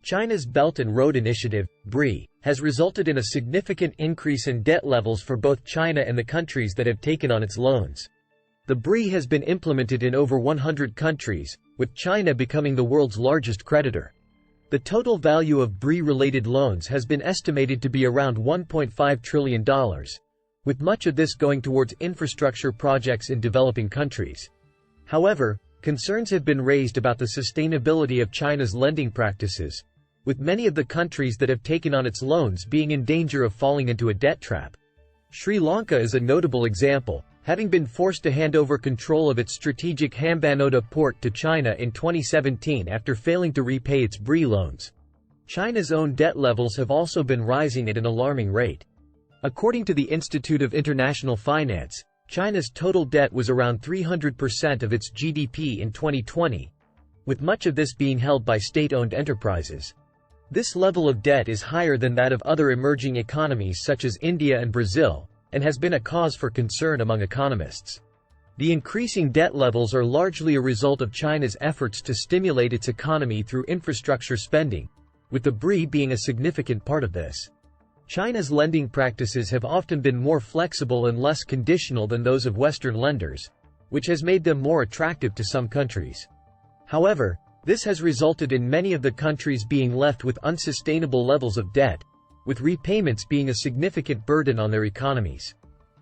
China's Belt and Road Initiative, BRI, has resulted in a significant increase in debt levels for both China and the countries that have taken on its loans. The BRI has been implemented in over 100 countries, with China becoming the world's largest creditor. The total value of BRI-related loans has been estimated to be around $1.5 trillion, with much of this going towards infrastructure projects in developing countries. However, concerns have been raised about the sustainability of China's lending practices, with many of the countries that have taken on its loans being in danger of falling into a debt trap. Sri Lanka is a notable example, having been forced to hand over control of its strategic Hambantota port to China in 2017 after failing to repay its BRI loans. China's own debt levels have also been rising at an alarming rate. According to the Institute of International Finance, China's total debt was around 300% of its GDP in 2020, with much of this being held by state-owned enterprises. This level of debt is higher than that of other emerging economies such as India and Brazil, and has been a cause for concern among economists. The increasing debt levels are largely a result of China's efforts to stimulate its economy through infrastructure spending, with the BRI being a significant part of this. China's lending practices have often been more flexible and less conditional than those of Western lenders, which has made them more attractive to some countries. However, this has resulted in many of the countries being left with unsustainable levels of debt, with repayments being a significant burden on their economies.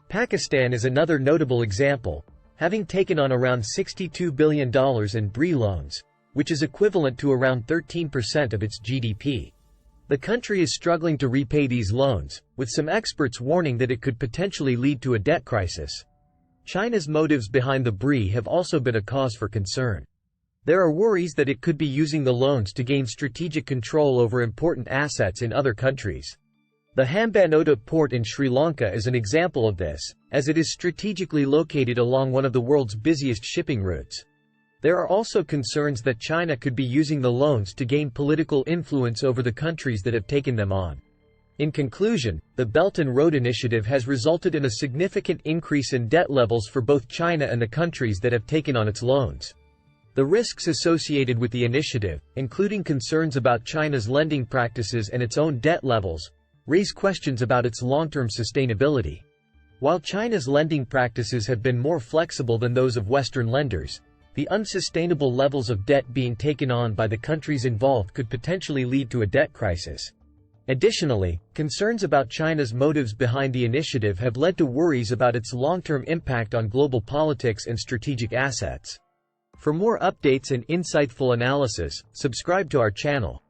Pakistan is another notable example, having taken on around $62 billion in BRI loans, which is equivalent to around 13% of its GDP. The country is struggling to repay these loans, with some experts warning that it could potentially lead to a debt crisis. China's motives behind the BRI have also been a cause for concern. There are worries that it could be using the loans to gain strategic control over important assets in other countries. The Hambantota port in Sri Lanka is an example of this, as it is strategically located along one of the world's busiest shipping routes. There are also concerns that China could be using the loans to gain political influence over the countries that have taken them on. In conclusion, the Belt and Road Initiative has resulted in a significant increase in debt levels for both China and the countries that have taken on its loans. The risks associated with the initiative, including concerns about China's lending practices and its own debt levels, raise questions about its long-term sustainability. While China's lending practices have been more flexible than those of Western lenders, the unsustainable levels of debt being taken on by the countries involved could potentially lead to a debt crisis. Additionally, concerns about China's motives behind the initiative have led to worries about its long-term impact on global politics and strategic assets. For more updates and insightful analysis, subscribe to our channel.